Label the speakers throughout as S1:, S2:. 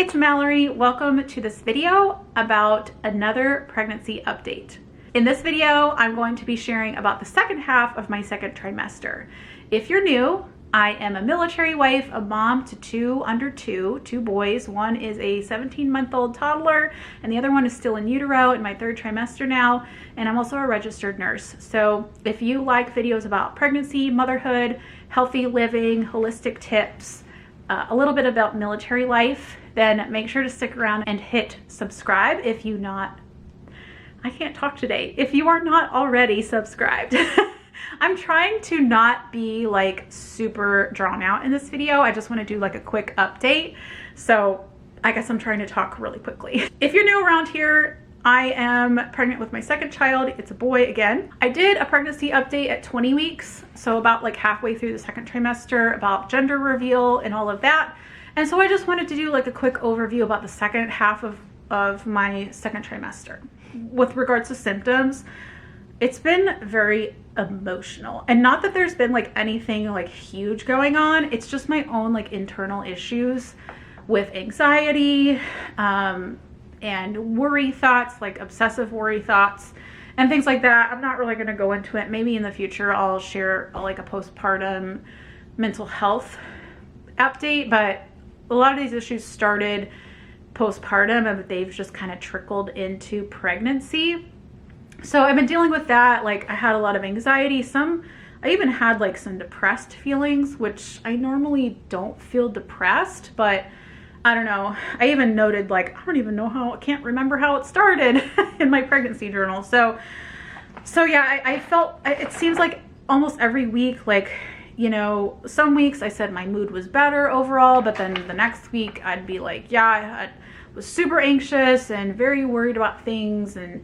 S1: it's Mallory. Welcome to this video about another pregnancy update. In this video, I'm going to be sharing about the second half of my second trimester. If you're new, I am a military wife, a mom to two boys. One is a 17-month-old toddler and the other one is still in utero in my third trimester now. And I'm also a registered nurse. So if you like videos about pregnancy, motherhood, healthy living, holistic tips, a little bit about military life, then make sure to stick around and hit subscribe if you are not already subscribed. I'm trying to not be like super drawn out in this video. I just want to do like a quick update. So I guess I'm trying to talk really quickly. If you're new around here, I am pregnant with my second child. It's a boy again. I did a pregnancy update at 20 weeks. So about like halfway through the second trimester, about gender reveal and all of that. And so I just wanted to do like a quick overview about the second half of my second trimester. With regards to symptoms, it's been very emotional, and not that there's been like anything like huge going on. It's just my own like internal issues with anxiety and worry thoughts, like obsessive worry thoughts and things like that. I'm not really going to go into it. Maybe in the future I'll share like a postpartum mental health update, but a lot of these issues started postpartum and they've just kind of trickled into pregnancy. So I've been dealing with that. Like I had a lot of anxiety. I even had like some depressed feelings, which I normally don't feel depressed, but I don't know. I even noted like, I can't remember how it started in my pregnancy journal. So yeah, I felt, it seems like almost every week, like, you know, some weeks I said my mood was better overall, but then the next week I'd be like, yeah, I was super anxious and very worried about things. And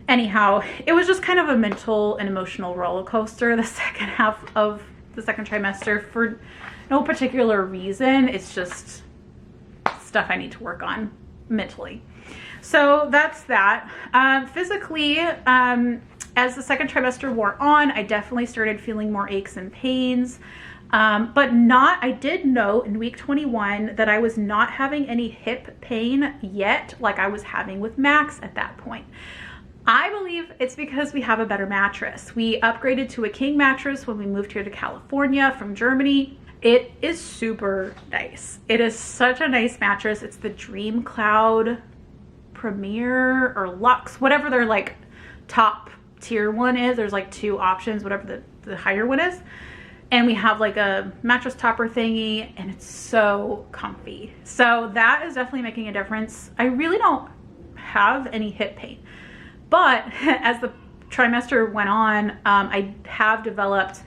S1: anyhow, it was just kind of a mental and emotional roller coaster the second half of the second trimester for no particular reason. It's just stuff I need to work on mentally. So that's that. Physically, as the second trimester wore on, I definitely started feeling more aches and pains. I did know in week 21 that I was not having any hip pain yet, like I was having with Max at that point. I believe it's because we have a better mattress. We upgraded to a king mattress when we moved here to California from Germany. It is super nice. It is such a nice mattress. It's the Dream Cloud Premier or Luxe, whatever their like top tier one is. There's like two options, whatever the higher one is. And we have like a mattress topper thingy and it's so comfy. So that is definitely making a difference. I really don't have any hip pain. But as the trimester went on, I have developed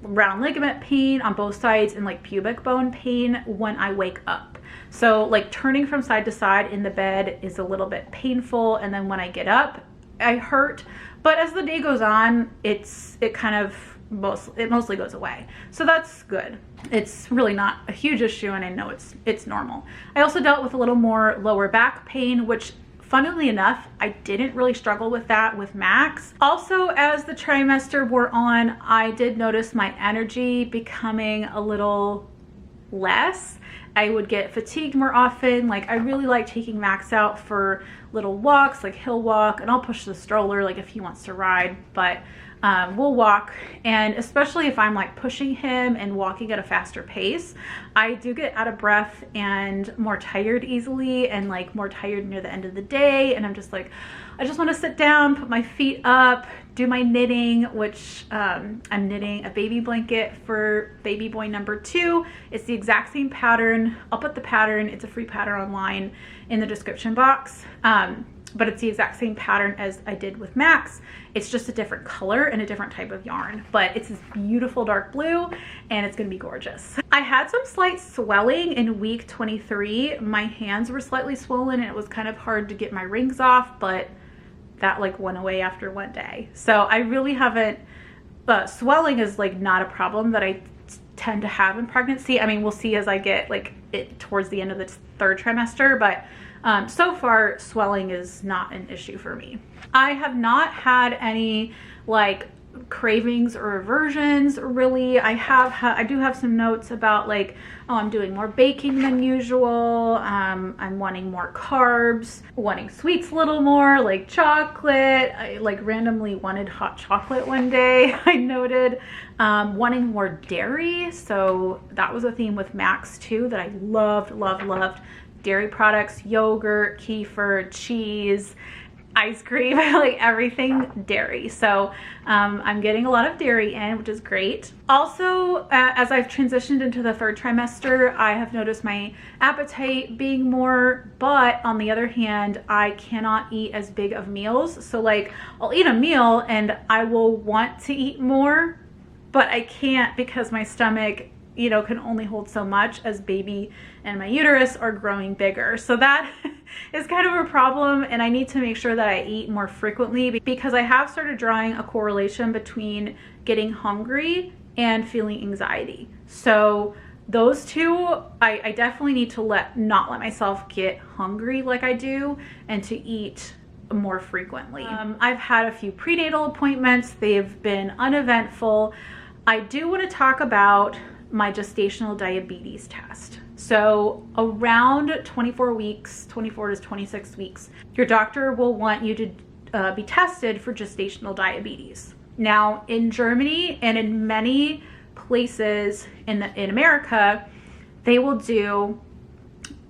S1: round ligament pain on both sides and like pubic bone pain when I wake up. So like turning from side to side in the bed is a little bit painful. And then when I get up, I hurt. But as the day goes on, it mostly goes away. So that's good. It's really not a huge issue and I know it's normal. I also dealt with a little more lower back pain, which funnily enough, I didn't really struggle with that with Max. Also, as the trimester wore on, I did notice my energy becoming a little less. I would get fatigued more often. Like I really like taking Max out for little walks, like he'll walk, and I'll push the stroller like if he wants to ride, but we'll walk. And especially if I'm like pushing him and walking at a faster pace, I do get out of breath and more tired easily and like more tired near the end of the day. And I'm just like, I just want to sit down, put my feet up, do my knitting, which I'm knitting a baby blanket for baby boy number 2. It's the exact same pattern. I'll put the pattern, it's a free pattern online in the description box. But it's the exact same pattern as I did with Max. It's just a different color and a different type of yarn, but it's this beautiful dark blue and it's gonna be gorgeous. I had some slight swelling in week 23. My hands were slightly swollen and it was kind of hard to get my rings off, but that like went away after one day. So I really haven't, swelling is like not a problem that I tend to have in pregnancy. I mean, we'll see as I get like it towards the end of the third trimester, but so far swelling is not an issue for me. I have not had any like cravings or aversions really. I do have some notes about like, oh, I'm doing more baking than usual. I'm wanting more carbs, wanting sweets a little more, like chocolate. I like randomly wanted hot chocolate one day. I noted wanting more dairy. So that was a theme with Max too, that I loved dairy products, yogurt, kefir, cheese, ice cream, like everything dairy. So I'm getting a lot of dairy in, which is great. Also, as I've transitioned into the third trimester, I have noticed my appetite being more, but on the other hand, I cannot eat as big of meals. So like I'll eat a meal and I will want to eat more, but I can't because my stomach, you know, can only hold so much as baby and my uterus are growing bigger. So that is kind of a problem, and I need to make sure that I eat more frequently because I have started drawing a correlation between getting hungry and feeling anxiety. So those two, I definitely need to not let myself get hungry like I do, and to eat more frequently. I've had a few prenatal appointments. They've been uneventful. I do want to talk about my gestational diabetes test. So around 24 weeks, 24 to 26 weeks, your doctor will want you to be tested for gestational diabetes. Now in Germany and in many places in America, they will do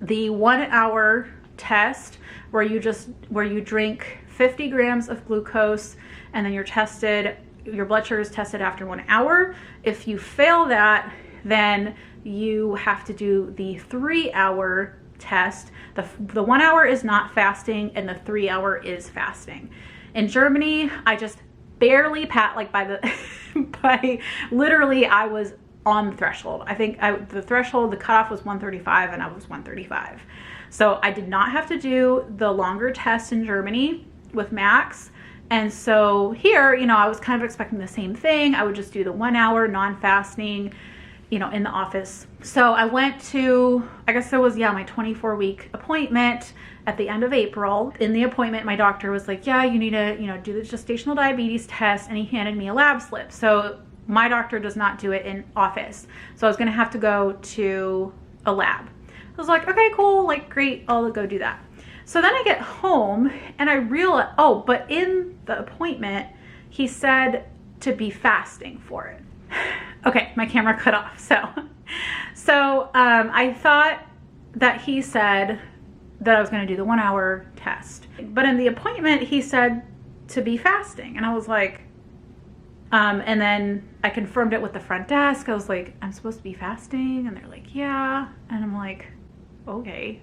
S1: the 1 hour test where you drink 50 grams of glucose, and then your blood sugar is tested after 1 hour. If you fail that, then you have to do the 3 hour test. The 1 hour is not fasting and the 3 hour is fasting. In Germany, I just barely by literally I was on the threshold. I think the cutoff was 135 and I was 135. So I did not have to do the longer test in Germany with Max. And so here, you know, I was kind of expecting the same thing. I would just do the 1 hour non-fasting, you know, in the office. So I went to, I guess it was, my 24-week appointment at the end of April. In the appointment, my doctor was like, yeah, you need to, you know, do the gestational diabetes test, and he handed me a lab slip. So my doctor does not do it in office. So I was gonna have to go to a lab. I was like, okay, cool, like great, I'll go do that. So then I get home and I realized, oh, but in the appointment, he said to be fasting for it. Okay, my camera cut off. So I thought that he said that I was going to do the 1 hour test, but in the appointment he said to be fasting, and I was like, and then I confirmed it with the front desk. I was like, I'm supposed to be fasting, and they're like, yeah, and I'm like, okay.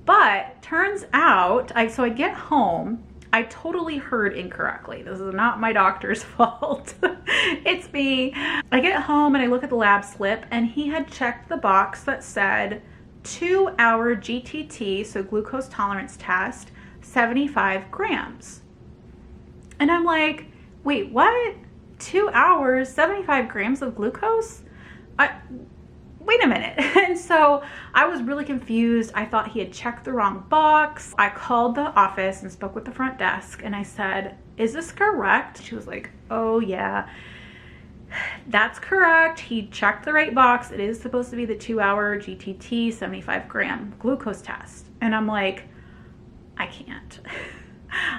S1: But turns out, so I get home. I totally heard incorrectly. This is not my doctor's fault. It's me. I get home and I look at the lab slip, and he had checked the box that said 2 hour GTT, so glucose tolerance test, 75 grams. And I'm like, wait, what? 2 hours, 75 grams of glucose? Wait a minute. And so I was really confused. I thought he had checked the wrong box. I called the office and spoke with the front desk, and I said, is this correct? She was like, oh yeah, that's correct. He checked the right box. It is supposed to be the 2 hour GTT 75 gram glucose test. And I'm like, I can't.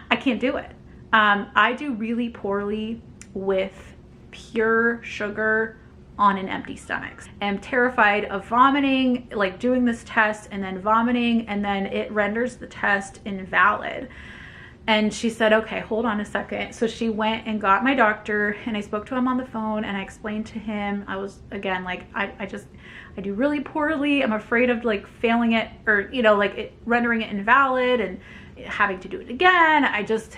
S1: I can't do it. I do really poorly with pure sugar on an empty stomach. I'm terrified of vomiting, like doing this test and then vomiting, and then it renders the test invalid. And she said, okay, hold on a second. So she went and got my doctor, and I spoke to him on the phone, and I explained to him, I was, again, like, I do really poorly. I'm afraid of like failing it, or, you know, like rendering it invalid and having to do it again.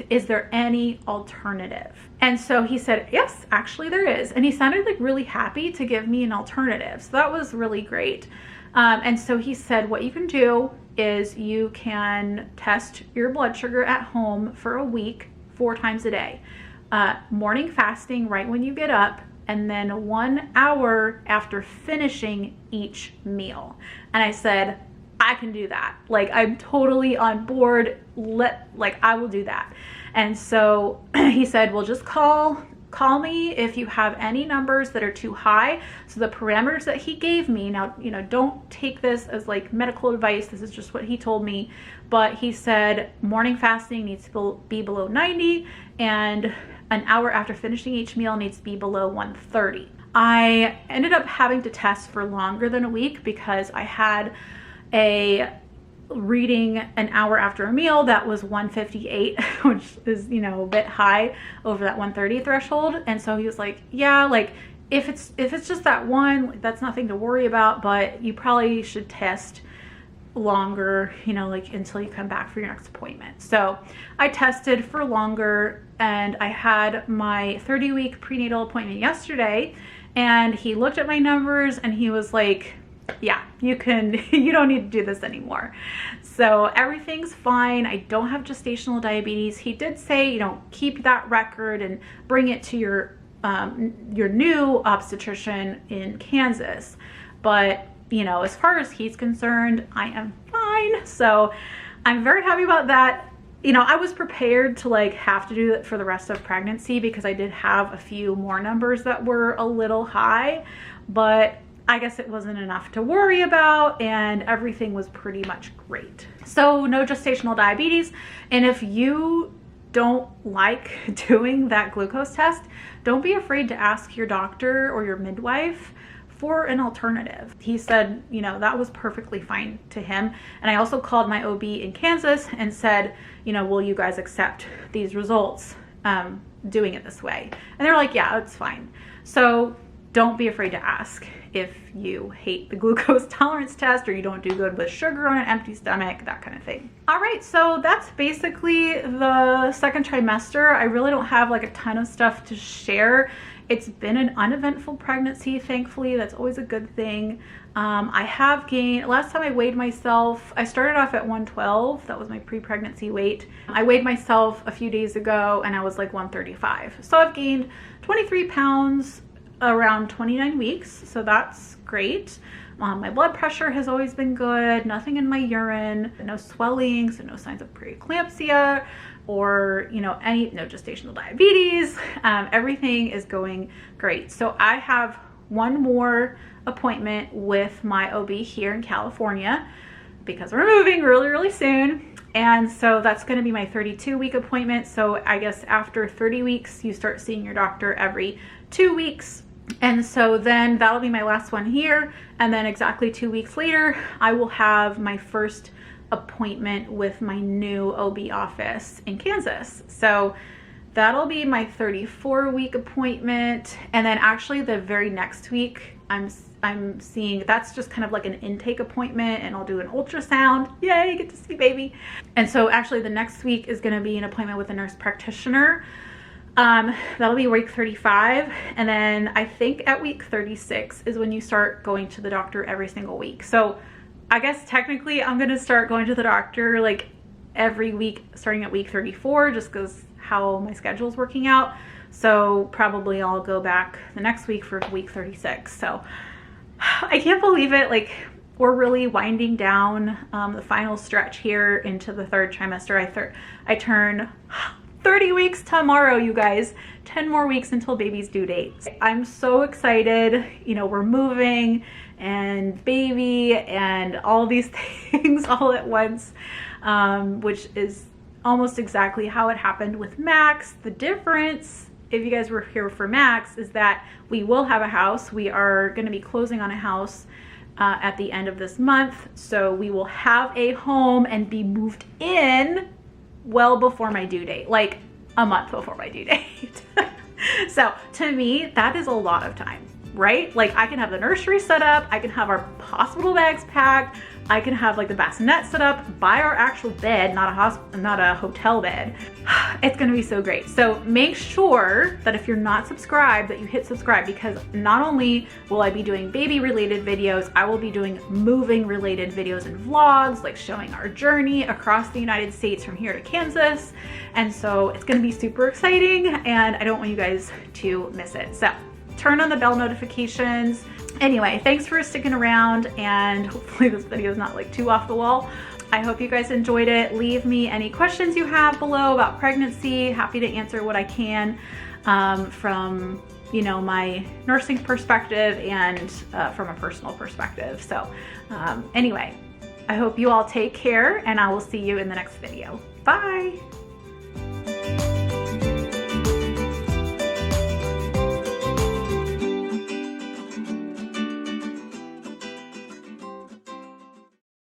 S1: Is there any alternative? And so he said, yes, actually there is. And he sounded like really happy to give me an alternative. So that was really great. And so he said, what you can do is you can test your blood sugar at home for a week, 4 times a day. Morning fasting right when you get up, and then 1 hour after finishing each meal. And I said, I can do that. Like, I'm totally on board. I will do that. And so he said, well, just call me if you have any numbers that are too high. So the parameters that he gave me, now, you know, don't take this as like medical advice. This is just what he told me. But he said morning fasting needs to be below 90, and an hour after finishing each meal needs to be below 130. I ended up having to test for longer than a week because I had a reading an hour after a meal that was 158, which is, you know, a bit high over that 130 threshold. And so he was like, yeah, like if it's just that one, that's nothing to worry about, but you probably should test longer, you know, like until you come back for your next appointment. So I tested for longer, and I had my 30-week prenatal appointment yesterday, and he looked at my numbers and he was like, yeah, you don't need to do this anymore. So everything's fine. I don't have gestational diabetes. He did say, you know, keep that record and bring it to your new obstetrician in Kansas. But, you know, as far as he's concerned, I am fine. So I'm very happy about that. You know, I was prepared to like have to do it for the rest of pregnancy because I did have a few more numbers that were a little high, but I guess it wasn't enough to worry about, and everything was pretty much great. So no gestational diabetes. And if you don't like doing that glucose test, don't be afraid to ask your doctor or your midwife for an alternative. He said, you know, that was perfectly fine to him. And I also called my OB in Kansas and said, you know, will you guys accept these results doing it this way? And they're like, yeah, it's fine. So don't be afraid to ask if you hate the glucose tolerance test or you don't do good with sugar on an empty stomach, that kind of thing. All right, so that's basically the second trimester. I really don't have like a ton of stuff to share. It's been an uneventful pregnancy, thankfully. That's always a good thing. I have gained, last time I weighed myself, I started off at 112. That was my pre-pregnancy weight. I weighed myself a few days ago and I was like 135. So I've gained 23 pounds around 29 weeks, so that's great. My blood pressure has always been good, nothing in my urine, no swelling, so no signs of preeclampsia or, you know, no gestational diabetes. Everything is going great. So I have one more appointment with my OB here in California because we're moving really soon. And so that's going to be my 32-week appointment. So I guess after 30 weeks, you start seeing your doctor every 2 weeks. And so then that'll be my last one here. And then exactly 2 weeks later, I will have my first appointment with my new OB office in Kansas. So that'll be my 34-week appointment. And then actually the very next week, I'm seeing, that's just kind of like an intake appointment, and I'll do an ultrasound. Yay, get to see baby. And so actually the next week is going to be an appointment with a nurse practitioner. That'll be week 35. And then I think at week 36 is when you start going to the doctor every single week. So I guess technically I'm going to start going to the doctor like every week starting at week 34, just because how my schedule is working out. So probably I'll go back the next week for week 36. So I can't believe it. Like, we're really winding down the final stretch here into the third trimester. I turn 30 weeks tomorrow, you guys. 10 more weeks until baby's due date. I'm so excited. You know, we're moving and baby and all these things all at once, which is almost exactly how it happened with Max. The difference, if you guys were here for Max, is that we will have a house. We are going to be closing on a house at the end of this month. So we will have a home and be moved in well before my due date, like a month before my due date. So to me, that is a lot of time, right? Like, I can have the nursery set up, I can have our hospital bags packed, I can have like the bassinet set up, buy our actual bed, not a hotel bed. It's gonna be so great. So make sure that if you're not subscribed, that you hit subscribe, because not only will I be doing baby related videos, I will be doing moving related videos and vlogs, like showing our journey across the United States from here to Kansas. And so it's gonna be super exciting, and I don't want you guys to miss it. So turn on the bell notifications Anyway, thanks for sticking around, and hopefully this video is not like too off the wall. I hope you guys enjoyed it. Leave me any questions you have below about pregnancy. Happy to answer what I can from, you know, my nursing perspective and from a personal perspective. So anyway, I hope you all take care, and I will see you in the next video. Bye.